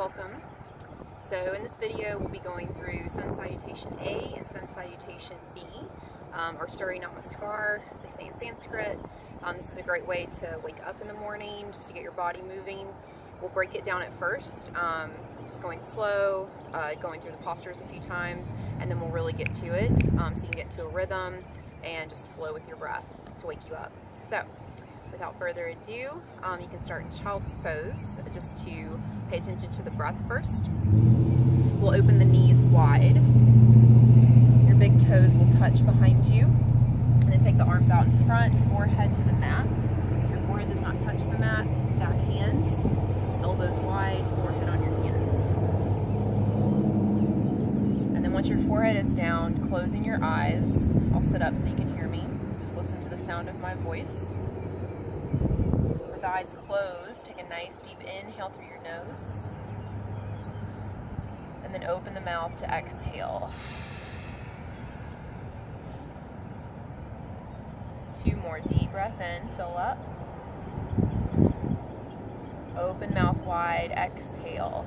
welcome. So in this video we'll be going through Sun Salutation A and Sun Salutation B, or Surya Namaskar, as they say in Sanskrit. This is a great way to wake up in the morning, just to get your body moving. We'll break it down at first, just going slow, going through the postures a few times, and then we'll really get to it, so you can get into a rhythm and just flow with your breath to wake you up. So without further ado, you can start in child's pose, just to pay attention to the breath first. We'll open the knees wide. Your big toes will touch behind you. And then take the arms out in front, forehead to the mat. If your forehead does not touch the mat, stack hands, elbows wide, forehead on your hands. And then once your forehead is down, closing your eyes. I'll sit up so you can hear me. Just listen to the sound of my voice. With eyes closed, take a nice deep inhale through your nose. And then open the mouth to exhale. 2 more. Deep breath in, fill up. Open mouth wide, exhale.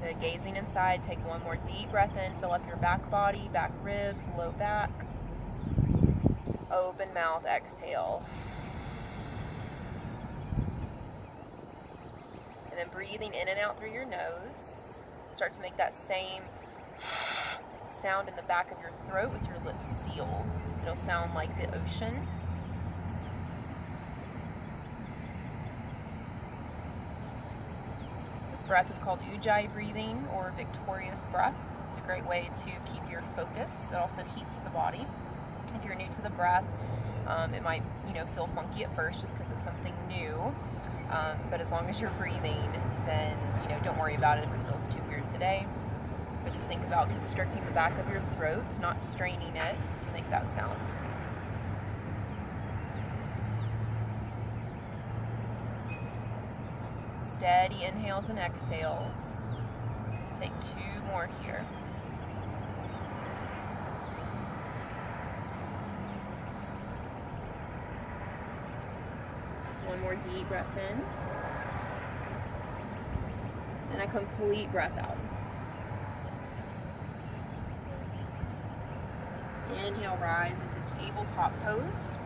Good. Gazing inside, take 1 more deep breath in, fill up your back body, back ribs, low back. Open mouth, exhale. And then breathing in and out through your nose. Start to make that same sound in the back of your throat with your lips sealed. It'll sound like the ocean. This breath is called Ujjayi breathing, or victorious breath. It's a great way to keep your focus. It also heats the body. If you're new to the breath, it might, feel funky at first just because it's something new. But as long as you're breathing, then, don't worry about it if it feels too weird today. But just think about constricting the back of your throat, not straining it to make that sound. Steady inhales and exhales. Take 2 more here. One more deep breath in. And a complete breath out. Inhale, rise into tabletop pose.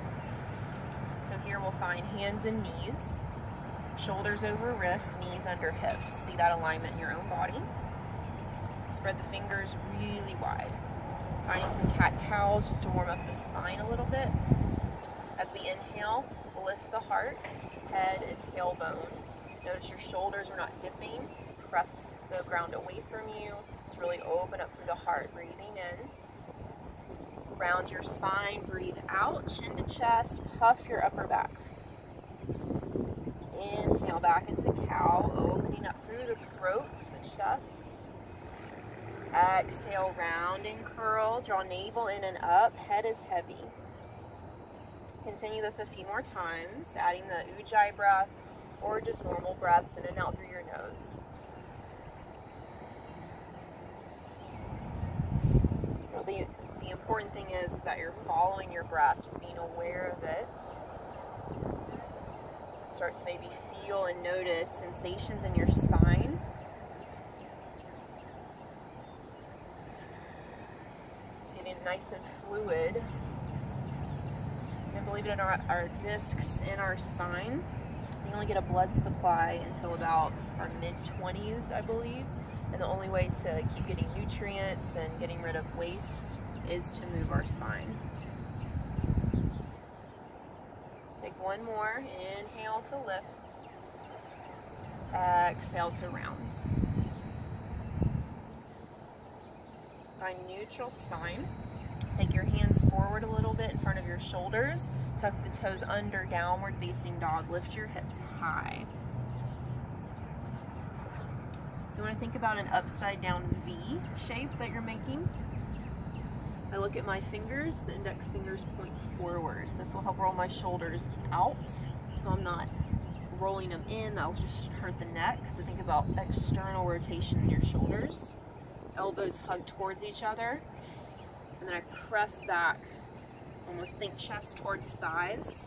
So here we'll find hands and knees, shoulders over wrists, knees under hips. See that alignment in your own body. Spread the fingers really wide. Finding some cat-cows just to warm up the spine a little bit. As we inhale, lift the heart, head and tailbone. Notice your shoulders are not dipping. Press the ground away from you to really open up through the heart. Breathing in. Round your spine, breathe out, chin to chest, puff your upper back. Inhale back into cow, opening up through the throat, the chest. Exhale, round and curl, draw navel in and up, head is heavy. Continue this a few more times, adding the Ujjayi breath or just normal breaths in and out through your nose. The important thing is that you're following your breath, just being aware of it. Start to maybe feel and notice sensations in your spine. Getting nice and fluid. And believe it or not, our discs in our spine, you only get a blood supply until about our mid-20s, I believe. And the only way to keep getting nutrients and getting rid of waste is to move our spine. Take 1 more. Inhale to lift. Exhale to round. Find neutral spine. Take your hands forward a little bit in front of your shoulders. Tuck the toes under, downward facing dog. Lift your hips high. So when I think about an upside down V shape that you're making, I look at my fingers, the index fingers point forward. This will help roll my shoulders out, so I'm not rolling them in. That'll just hurt the neck. So think about external rotation in your shoulders. Elbows hug towards each other. And then I press back. Almost think chest towards thighs.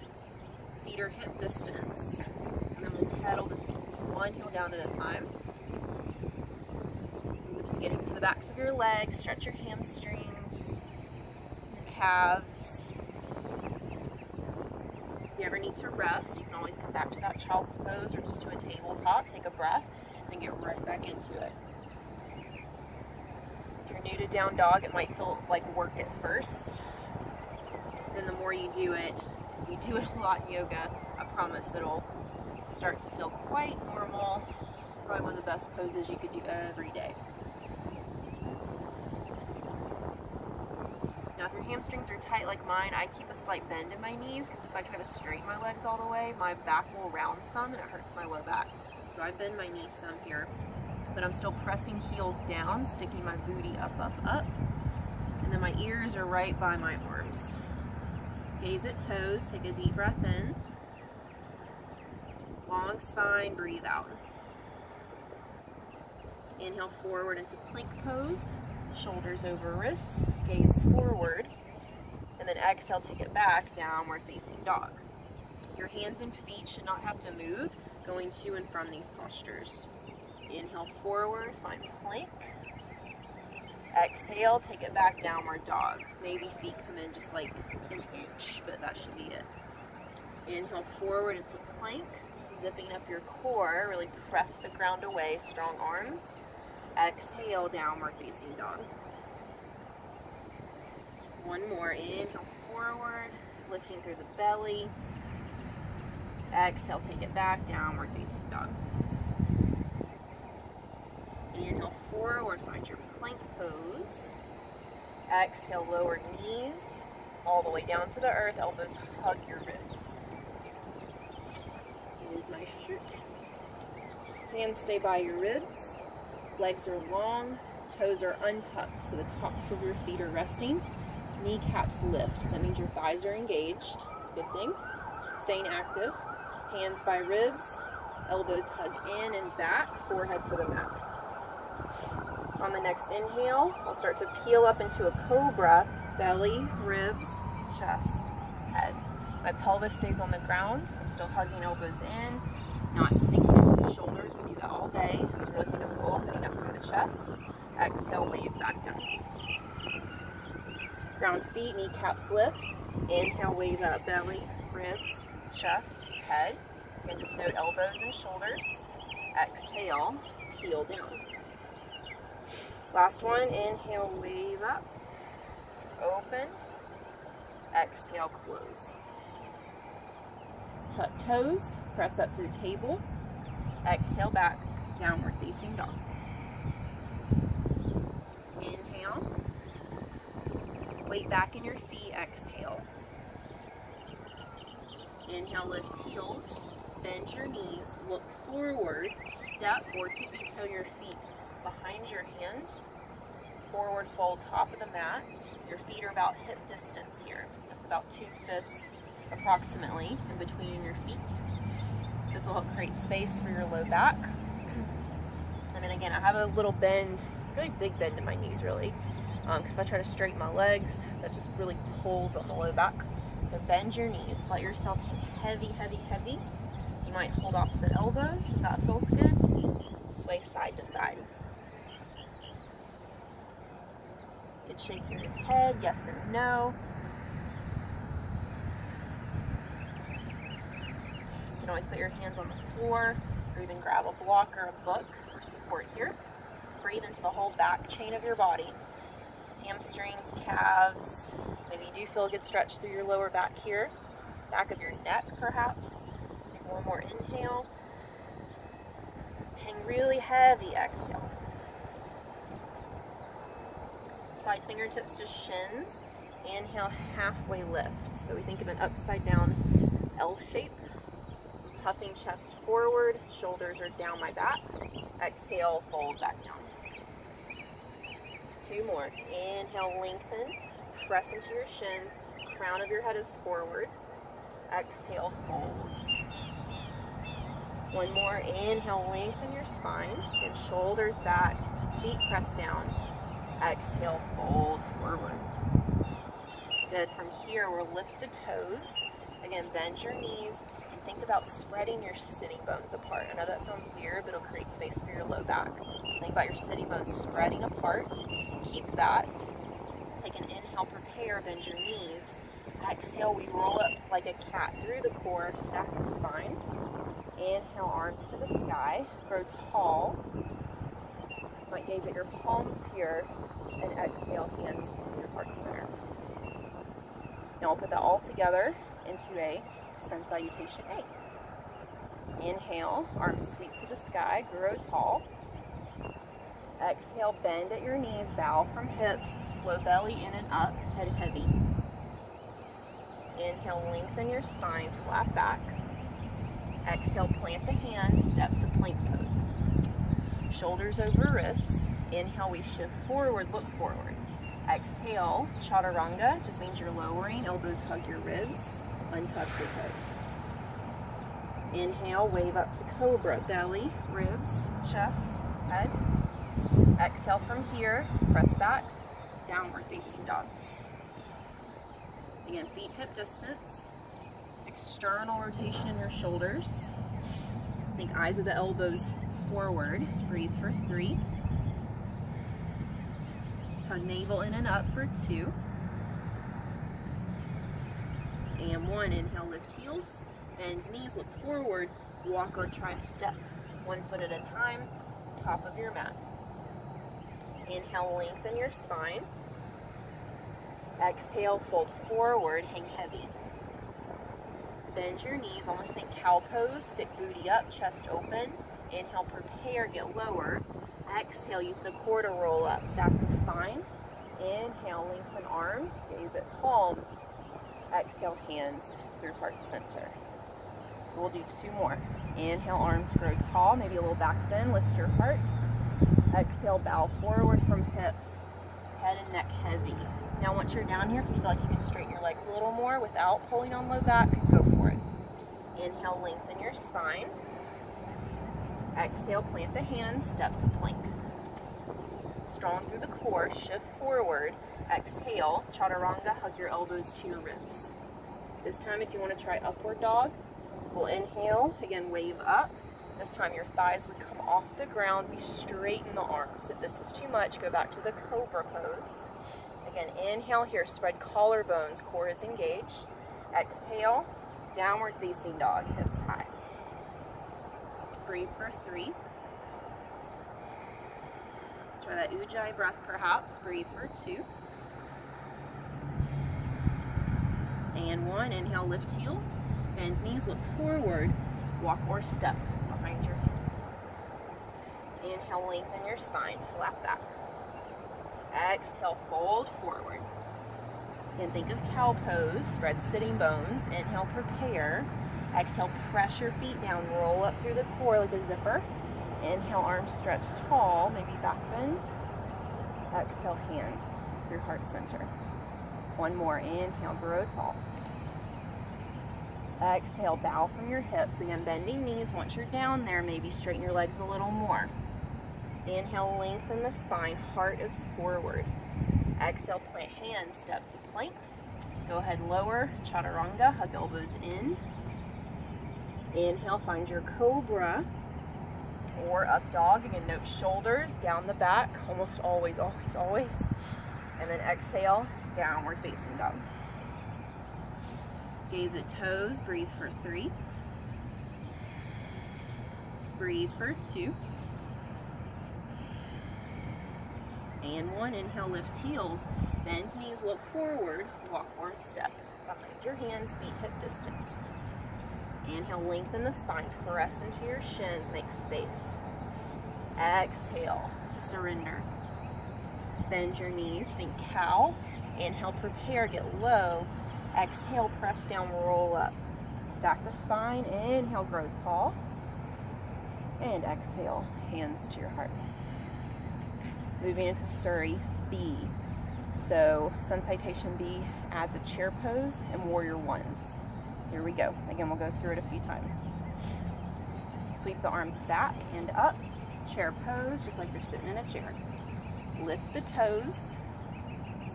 Feet are hip distance. And then we'll pedal one heel down at a time. Just getting to the backs of your legs, stretch your hamstrings, your calves. If you ever need to rest, you can always come back to that child's pose or just to a tabletop, take a breath, and get right back into it. If you're new to down dog, it might feel like work at first. Then the more you do it, because we do it a lot in yoga, I promise it'll start to feel quite normal. Probably one of the best poses you could do every day. Now if your hamstrings are tight like mine, I keep a slight bend in my knees, because if I try to straighten my legs all the way, my back will round some and it hurts my low back. So I bend my knees some here, but I'm still pressing heels down, sticking my booty up, up, up. And then my ears are right by my arms. Gaze at toes, take a deep breath in. Long spine, breathe out. Inhale forward into plank pose, shoulders over wrists, gaze forward, and then exhale, take it back, downward facing dog. Your hands and feet should not have to move, going to and from these postures. Inhale forward, find plank. Exhale, take it back, downward dog. Maybe feet come in just like an inch, but that should be it. Inhale forward into plank, zipping up your core, really press the ground away, strong arms. Exhale, downward facing dog. One more, inhale forward, lifting through the belly. Exhale, take it back, downward facing dog. Inhale forward, find your plank pose. Exhale, lower knees all the way down to the earth, elbows hug your ribs. Here's my shirt. Hands stay by your ribs. Legs are long, toes are untucked, so the tops of your feet are resting. Kneecaps lift, that means your thighs are engaged. It's a good thing. Staying active. Hands by ribs, elbows hug in and back, forehead to the mat. On the next inhale, I'll start to peel up into a cobra, belly, ribs, chest, head. My pelvis stays on the ground. I'm still hugging elbows in, not sinking into the shoulders. We do that all day. It's really think of pull, coming up through the chest. Exhale, wave back down. Ground feet, kneecaps lift. Inhale, wave up, belly, ribs, chest, head. And just note elbows and shoulders. Exhale, peel down. Last one, inhale, wave up, open, exhale, close. Tuck toes, press up through table, exhale back, downward facing dog. Inhale, weight back in your feet, exhale. Inhale, lift heels, bend your knees, look forward, step or tippy toe your feet behind your hands, forward fold top of the mat. Your feet are about hip distance here. That's about 2 fists approximately in between your feet. This will help create space for your low back. And then again, I have a little bend, really big bend in my knees really, because if I try to straighten my legs, that just really pulls on the low back. So bend your knees, let yourself heavy, heavy, heavy. You might hold opposite elbows if that feels good. Sway side to side. You could shake your head, yes and no. You can always put your hands on the floor or even grab a block or a book for support here. Breathe into the whole back chain of your body. Hamstrings, calves. Maybe you do feel a good stretch through your lower back here. Back of your neck perhaps. Take one more inhale. Hang really heavy, exhale. Slide fingertips to shins. Inhale, halfway lift. So we think of an upside down L shape. Puffing chest forward, shoulders are down my back. Exhale, fold back down. 2 more. Inhale, lengthen. Press into your shins. Crown of your head is forward. Exhale, fold. 1 more. Inhale, lengthen your spine and shoulders back. Feet press down. Exhale, fold forward. Good. From here, we'll lift the toes. Again, bend your knees and think about spreading your sitting bones apart. I know that sounds weird, but it'll create space for your low back. So think about your sitting bones spreading apart. Keep that. Take an inhale, prepare, bend your knees. Exhale, we roll up like a cat through the core, stack the spine. Inhale, arms to the sky, grow tall. You might gaze at your palms here, and exhale, hands to your heart center. Now we'll put that all together into a Sun Salutation A. Inhale, arms sweep to the sky, grow tall. Exhale, bend at your knees, bow from hips, low belly in and up, head heavy. Inhale, lengthen your spine, flat back. Exhale, plant the hands, step to plank pose. Shoulders over wrists. Inhale, we shift forward, look forward. Exhale, chaturanga, just means you're lowering, elbows hug your ribs, untuck your toes. Inhale, wave up to cobra, belly, ribs, chest, head. Exhale from here, press back, downward facing dog. Again, feet hip distance, external rotation in your shoulders. Think eyes of the elbows forward. Breathe for 3. Hug navel in and up for 2. And 1, inhale, lift heels, bend knees, look forward, walk or try step. 1 foot at a time, top of your mat. Inhale, lengthen your spine. Exhale, fold forward, hang heavy. Bend your knees, almost think cow pose, stick booty up, chest open. Inhale, prepare, get lower. Exhale, use the core to roll up, stack the spine. Inhale, lengthen arms, gaze at palms. Exhale, hands through heart center. We'll do 2 more. Inhale, arms grow tall, maybe a little back bend, lift your heart. Exhale, bow forward from hips, head and neck heavy. Now once you're down here, if you feel like you can straighten your legs a little more without pulling on low back, go for it. Inhale, lengthen your spine. Exhale, plant the hands, step to plank. Strong through the core, shift forward. Exhale, chaturanga, hug your elbows to your ribs. This time if you want to try upward dog, we'll inhale, again wave up. This time your thighs would come off the ground, we straighten the arms. If this is too much, go back to the cobra pose. Again, inhale here, spread collarbones, core is engaged. Exhale, downward facing dog, hips high. Breathe for 3. Try that ujjayi breath perhaps. Breathe for 2. And 1, inhale, lift heels, bend knees, look forward, walk or step behind your hands. Inhale, lengthen your spine, flat back. Exhale, fold forward. And think of cow pose, spread sitting bones. Inhale, prepare. Exhale, press your feet down, roll up through the core like a zipper. Inhale, arms stretch tall, maybe back bends. Exhale, hands through heart center. 1 more, inhale, grow tall. Exhale, bow from your hips. Again, bending knees. Once you're down there, maybe straighten your legs a little more. Inhale, lengthen the spine, heart is forward. Exhale, plant hands, step to plank. Go ahead, lower, chaturanga, hug elbows in. Inhale, find your cobra or up dog. Again, note shoulders, down the back, almost always, always, always. And then exhale, downward facing dog. Gaze at toes, breathe for 3. Breathe for 2. And 1, inhale, lift heels, bend knees, look forward, walk or step. Behind your hands, feet hip distance. Inhale, lengthen the spine, press into your shins, make space. Exhale, surrender. Bend your knees, think cow. Inhale, prepare, get low. Exhale, press down, roll up. Stack the spine, inhale, grow tall. And exhale, hands to your heart. Moving into Surrey B. So Sun Salutation B adds a chair pose and warrior ones. Here we go. Again, we'll go through it a few times. Sweep the arms back and up. Chair pose, just like you're sitting in a chair. Lift the toes.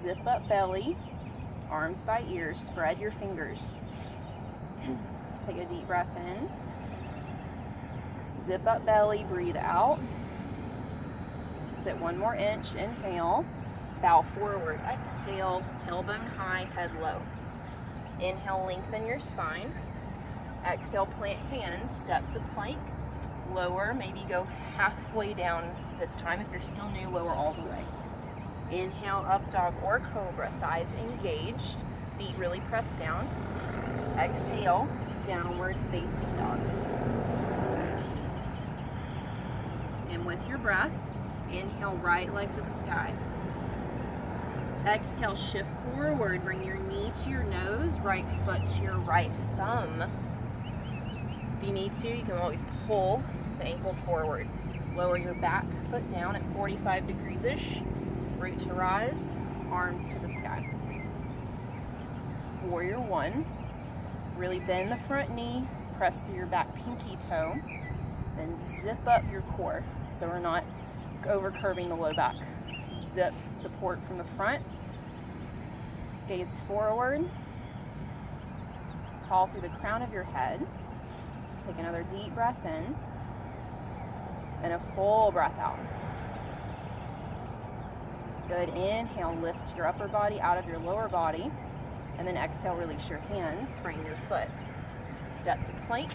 Zip up belly. Arms by ears. Spread your fingers. Take a deep breath in. Zip up belly, breathe out. Sit 1 more inch, inhale. Bow forward, exhale, tailbone high, head low. Inhale, lengthen your spine. Exhale, plant hands, step to plank. Lower, maybe go halfway down this time. If you're still new, lower all the way. Inhale, up dog or cobra, thighs engaged, feet really pressed down. Exhale, downward facing dog. And with your breath, inhale, right leg to the sky. Exhale, shift forward, bring your knee to your nose, right foot to your right thumb. If you need to, you can always pull the ankle forward. Lower your back foot down at 45 degrees-ish. Root to rise, arms to the sky. Warrior 1. Really bend the front knee, press through your back pinky toe, then zip up your core so we're not over curving the low back. Zip support from the front. Gaze forward. Tall through the crown of your head. Take another deep breath in. And a full breath out. Good. Inhale, lift your upper body out of your lower body. And then exhale, release your hands, frame your foot. Step to plank.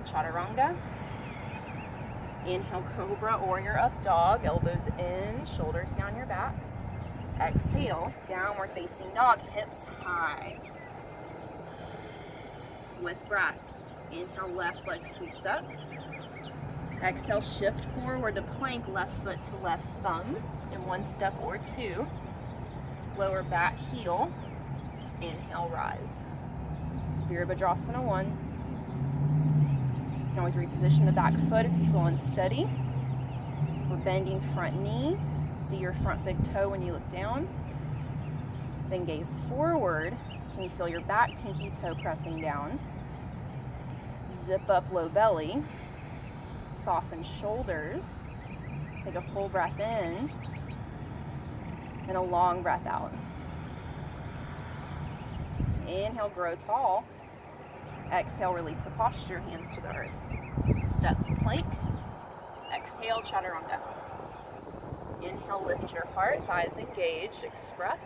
Chaturanga. Inhale, cobra or your up dog. Elbows in, shoulders down your back. Exhale, downward facing dog, hips high. With breath, inhale, left leg sweeps up. Exhale, shift forward to plank, left foot to left thumb in 1 step or 2. Lower back heel. Inhale, rise. Virabhadrasana 1. You can always reposition the back foot if you feel unsteady. We're bending front knee. See your front big toe when you look down. Then gaze forward. Can you feel your back pinky toe pressing down? Zip up low belly. Soften shoulders. Take a full breath in. And a long breath out. Inhale, grow tall. Exhale, release the posture, hands to the earth. Step to plank. Exhale, chaturanga. Inhale, lift your heart, thighs engaged, express.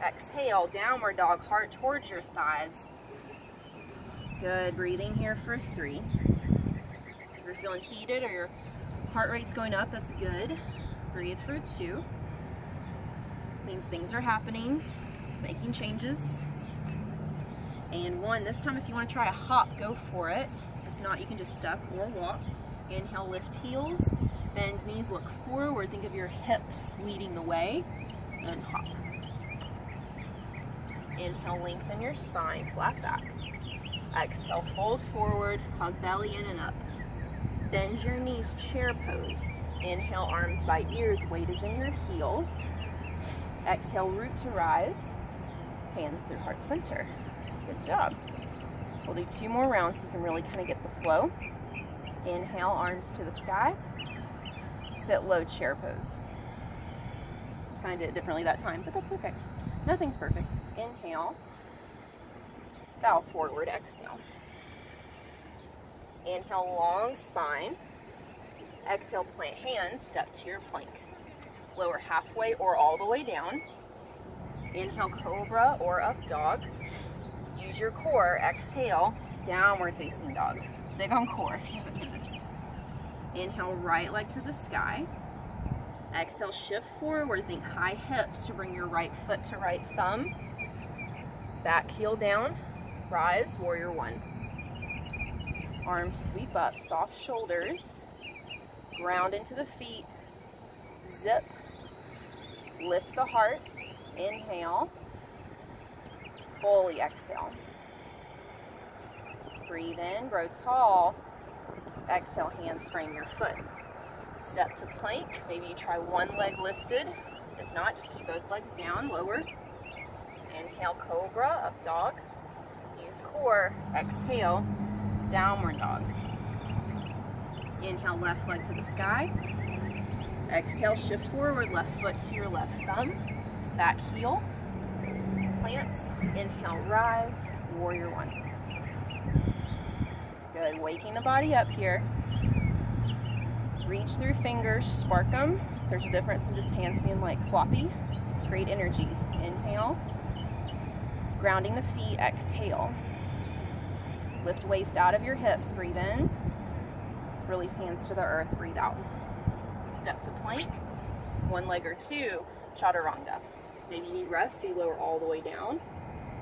Exhale, downward dog, heart towards your thighs. Good, breathing here for 3. If you're feeling heated or your heart rate's going up, that's good. Breathe for 2. Means things are happening, making changes. And 1, this time if you want to try a hop, go for it. If not, you can just step or walk. Inhale, lift heels, bend knees, look forward. Think of your hips leading the way, and hop. Inhale, lengthen your spine, flat back. Exhale, fold forward, hug belly in and up. Bend your knees, chair pose. Inhale, arms by ears, weight is in your heels. Exhale, root to rise, hands through heart center. Good job. We'll do 2 more rounds so you can really kind of get the flow. Inhale, arms to the sky. Sit low, chair pose. Kind of did it differently that time, but that's okay. Nothing's perfect. Inhale. Bow forward, exhale. Inhale, long spine. Exhale, plant hands, step to your plank. Lower halfway or all the way down. Inhale, cobra or up dog. Use your core. Exhale, downward facing dog. Big on core if you haven't noticed. Inhale, right leg to the sky. Exhale, shift forward. Think high hips to bring your right foot to right thumb. Back heel down. Rise, warrior 1. Arms sweep up, soft shoulders. Ground into the feet. Zip. Lift the heart. Inhale. Fully exhale. Breathe in, grow tall. Exhale, hands frame your foot. Step to plank. Maybe you try 1 leg lifted. If not, just keep both legs down, lower. Inhale, cobra, up dog. Use core. Exhale, downward dog. Inhale, left leg to the sky. Exhale, shift forward, left foot to your left thumb. Back heel. Plants. Inhale, rise, warrior 1. Good, waking the body up here. Reach through fingers, spark them. There's a difference in just hands being like floppy. Great energy. Inhale. Grounding the feet, exhale. Lift waist out of your hips, breathe in. Release hands to the earth, breathe out. Step to plank, one leg or two, chaturanga. Maybe you need rest, so you lower all the way down.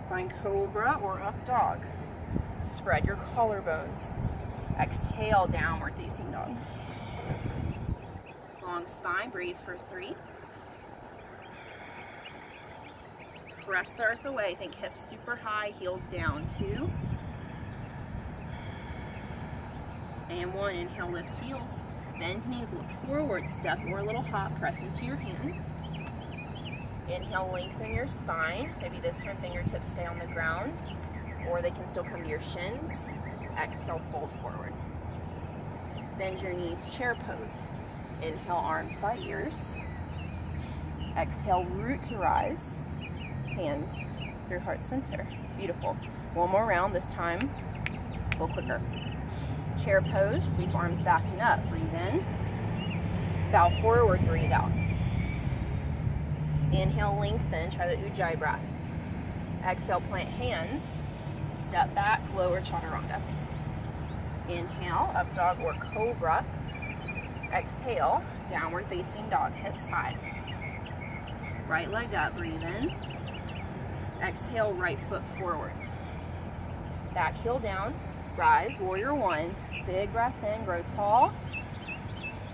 Find cobra or up dog. Spread your collarbones. Exhale, downward facing dog. Long spine, breathe for 3. Press the earth away, think hips super high, heels down. 2. And 1, inhale, lift heels. Bend knees, look forward, step or a little hop, press into your hands. Inhale, lengthen your spine. Maybe this time fingertips stay on the ground, or they can still come to your shins. Exhale, fold forward. Bend your knees, chair pose. Inhale, arms by ears. Exhale, root to rise. Hands, your heart center. Beautiful. One more round, this time a little quicker. Chair pose, sweep arms back and up. Breathe in. Bow forward, breathe out. Inhale, lengthen, try the Ujjayi breath. Exhale, plant hands. Step back, lower chaturanga. Inhale, up dog or cobra. Exhale, downward facing dog, hips high. Right leg up, breathe in. Exhale, right foot forward. Back heel down, rise, warrior 1. Big breath in, grow tall.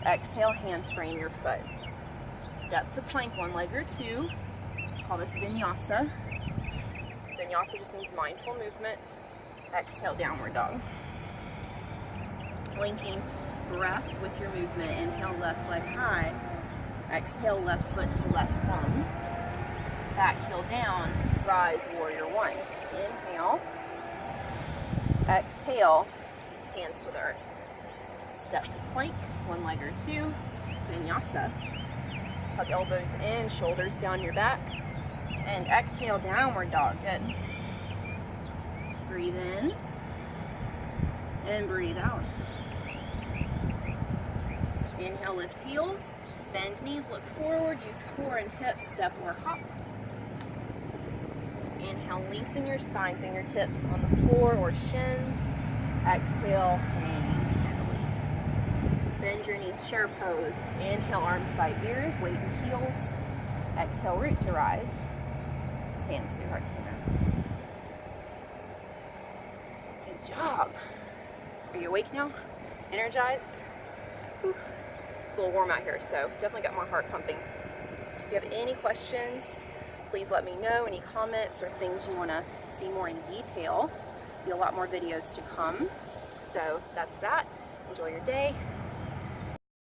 Exhale, hands frame your foot. Step to plank, one leg or two. Call this vinyasa. Vinyasa just means mindful movement. Exhale, downward dog. Linking breath with your movement. Inhale, left leg high. Exhale, left foot to left thumb. Back heel down, rise, warrior 1. Inhale. Exhale, hands to the earth. Step to plank, one leg or two. Vinyasa. Hug elbows in, shoulders down your back. And exhale, downward dog. Good. Breathe in. And breathe out. Inhale, lift heels. Bend knees, look forward. Use core and hips, step or hop. Inhale, lengthen your spine, fingertips on the floor or shins. Exhale, hang heavily. Bend your knees, chair pose. Inhale, arms by ears, weight in heels. Exhale, root to rise. Hands through heart center. Good job. Are you awake now? Energized? Whew. It's a little warm out here, so definitely got my heart pumping. If you have any questions, please let me know. Any comments or things you want to see more in detail. Be a lot more videos to come. So that's that. Enjoy your day.